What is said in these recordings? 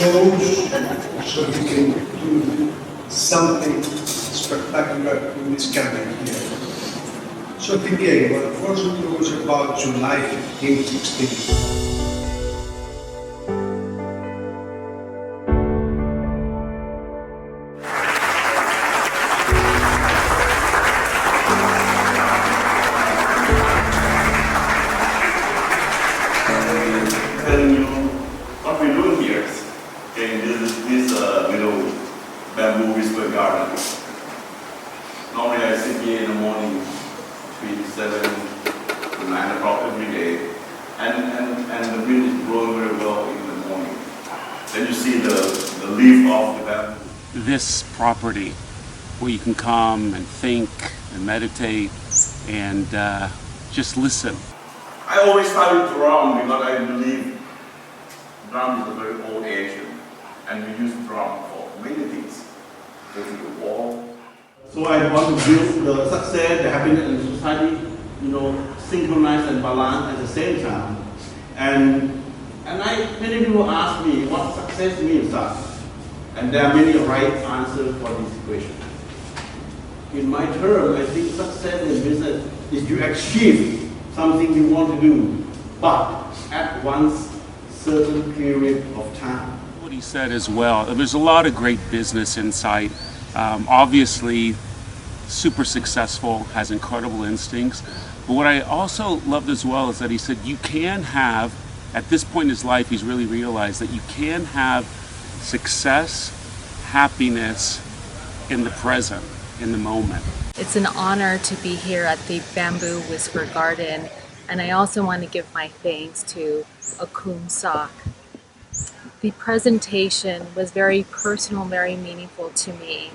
shows so we can do something spectacular in this campaign here. So again, what unfortunately was about July 15, 16. Telling you what we're doing here. Okay, this little bamboo whisper garden. Normally I sit here in the morning between 7 to 9 o'clock every day, and the wind is blowing very well in the morning. Then you see the leaf of the bamboo. This property where you can come and think and meditate and just listen. I always start with drum because I believe drum is a very old Asian, and we use drum for many things. Go to the wall. So I want to build the success, the happiness in society, synchronized and balanced at the same time. And many people ask me what success means. And there are many right answers for this question. In my term, I think success in business is you achieve something you want to do, but at once certain period of time. What he said as well, there's a lot of great business insight. Obviously, super successful, has incredible instincts. But what I also loved as well is that he said you can have, at this point in his life, he's really realized that you can have success, happiness in the present, in the moment. It's an honor to be here at the Bamboo Whisper Garden, and I also want to give my thanks to Akum Sak. The presentation was very personal, very meaningful to me.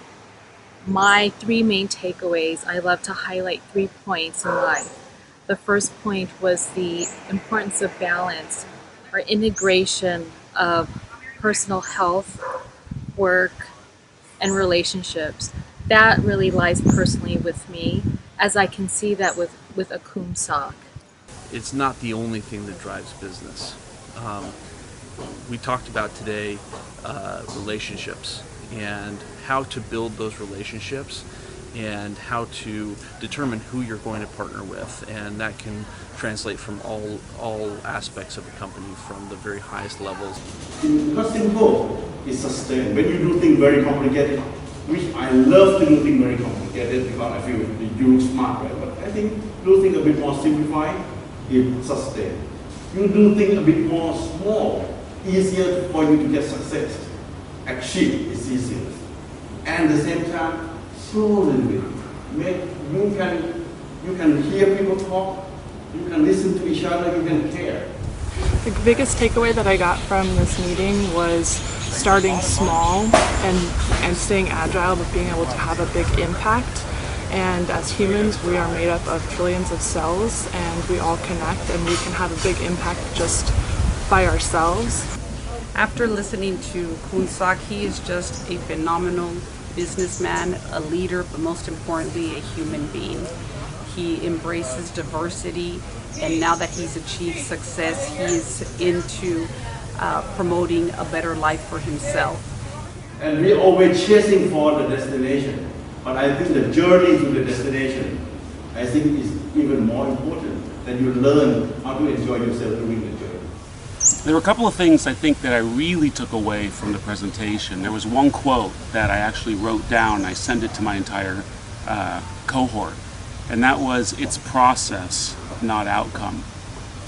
My three main takeaways, I love to highlight 3 points in life. The first point was the importance of balance, or integration of personal health, work, and relationships. That really lies personally with me, as I can see that with Akum Sak. It's not the only thing that drives business. We talked about today relationships and how to build those relationships and how to determine who you're going to partner with, and that can translate from all aspects of a company from the very highest levels. Because simple is sustained. When you do things very complicated, which I love to do things very complicated because I feel you look smart, right? But I think do things a bit more simplified, it sustains. You do things a bit more small, easier for you to get success. Achieve is easier. And at the same time, slow a little bit. You can hear people talk, you can listen to each other, you can care. The biggest takeaway that I got from this meeting was starting small and staying agile, but being able to have a big impact. And as humans, we are made up of trillions of cells, and we all connect, and we can have a big impact just by ourselves. After listening to Kun Sak, he is just a phenomenal businessman, a leader, but most importantly, a human being. He embraces diversity, and now that he's achieved success, he is into promoting a better life for himself. And we're always chasing for the destination, but I think the journey to the destination, I think is even more important, that you learn how to enjoy yourself during the journey. There were a couple of things I think that I really took away from the presentation. There was one quote that I actually wrote down, and I sent it to my entire cohort, and that was, "It's process, not outcome."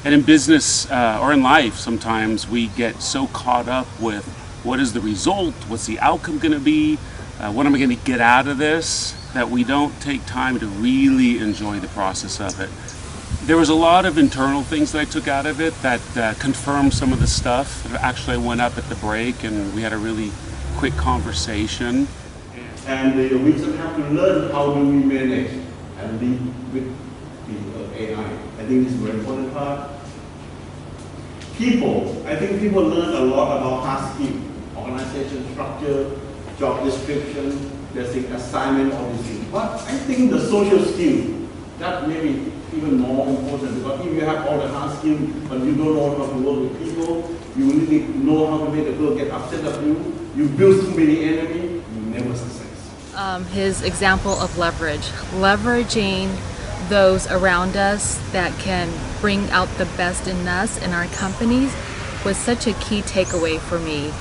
And in business or in life, sometimes we get so caught up with what is the result, what's the outcome going to be, what am I going to get out of this, that we don't take time to really enjoy the process of it. There was a lot of internal things that I took out of it that confirmed some of the stuff. Actually, I went up at the break and we had a really quick conversation. And we just have to learn how do we manage and lead with the AI. I think this is a very important part. People, I think people learn a lot about hard skills, organization structure, job description, basic assignment, all these things. But I think the social skill That may be even more important, because if you have all the hard skills, but you don't know how to work with people, you really know how to make the people get upset at you, you build too many enemies, you never success. His example of leveraging those around us that can bring out the best in us in our companies was such a key takeaway for me.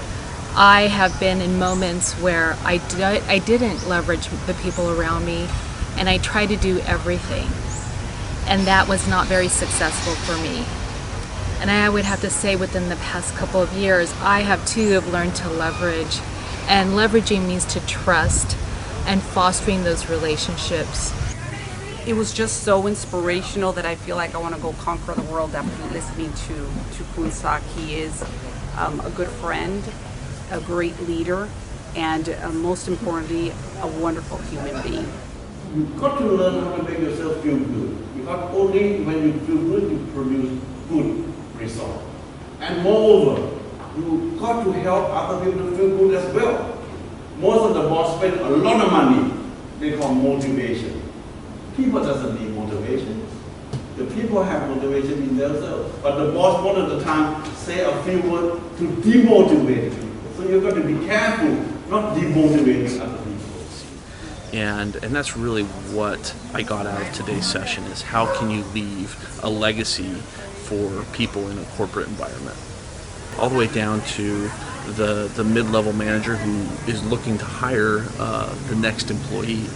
I have been in moments where I didn't leverage the people around me, and I tried to do everything, and that was not very successful for me. And I would have to say within the past couple of years, I have learned to leverage, and leveraging means to trust and fostering those relationships. It was just so inspirational that I feel like I want to go conquer the world after listening to Kun Sak. He is a good friend, a great leader, and most importantly, a wonderful human being. You've got to learn how to make yourself feel good, because only when you feel good, you produce good results. And moreover, you've got to help other people to feel good as well. Most of the boss spend a lot of money, they call motivation. People doesn't need motivation. The people have motivation in themselves. But the boss most of the time say a few words to demotivate people. So you've got to be careful, not demotivating other people. And that's really what I got out of today's session, is how can you leave a legacy for people in a corporate environment. All the way down to the mid-level manager who is looking to hire the next employee.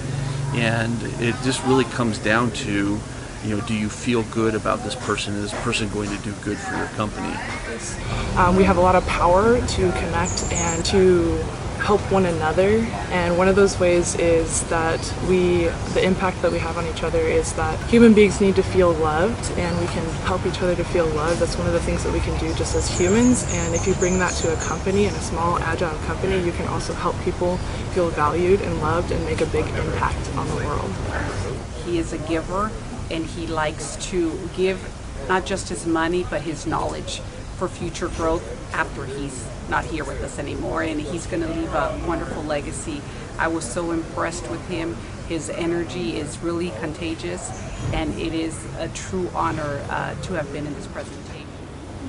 And it just really comes down to, do you feel good about this person? Is this person going to do good for your company? We have a lot of power to connect and to help one another, and one of those ways is that the impact that we have on each other is that human beings need to feel loved, and we can help each other to feel loved. That's one of the things that we can do just as humans, and if you bring that to a company, and a small agile company, you can also help people feel valued and loved and make a big impact on the world. He is a giver, and he likes to give not just his money but his knowledge for future growth after he's not here with us anymore, and he's going to leave a wonderful legacy. I was so impressed with him. His energy is really contagious, and it is a true honor to have been in this presentation.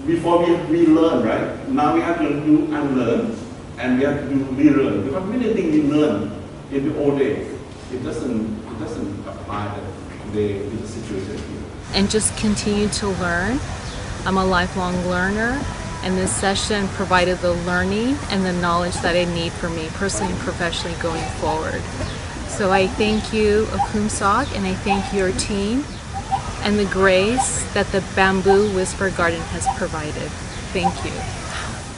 Before we learn, right? Now we have to do unlearn, and we have to do relearn. Because many things we learn in the old days, it doesn't apply today to the situation here. And just continue to learn. I'm a lifelong learner, and this session provided the learning and the knowledge that I need for me personally and professionally going forward. So I thank you, Kun Sak, and I thank your team and the grace that the Bamboo Whisper Garden has provided. Thank you.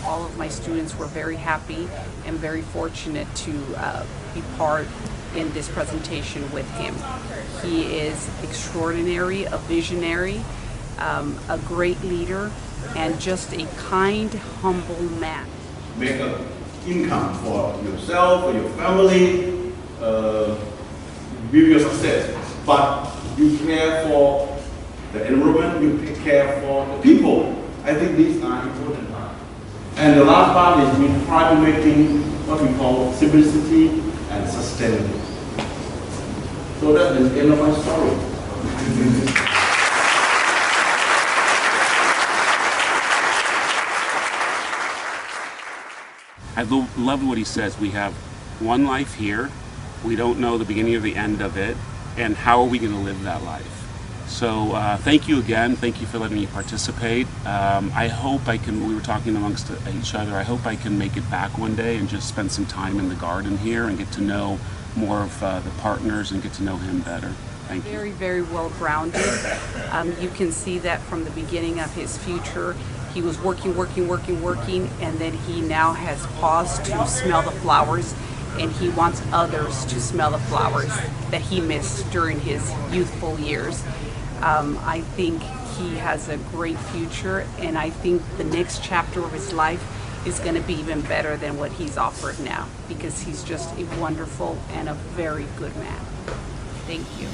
All of my students were very happy and very fortunate to be part in this presentation with him. He is extraordinary, a visionary, a great leader, and just a kind, humble man. Make an income for yourself, for your family, with your success. But you care for the environment, you care for the people. I think these are important parts. And the last part is we try to make things what we call simplicity and sustainability. So that is the end of my story. I love what he says. We have one life here. We don't know the beginning or the end of it, and how are we going to live that life? So thank you again. Thank you for letting me participate. I hope I can, we were talking amongst each other, I hope I can make it back one day and just spend some time in the garden here and get to know more of the partners and get to know him better. Thank you. Very, very well grounded. You can see that from the beginning of his future. He was working, and then he now has paused to smell the flowers, and he wants others to smell the flowers that he missed during his youthful years. I think he has a great future, and I think the next chapter of his life is going to be even better than what he's offered now, because he's just a wonderful and a very good man. Thank you.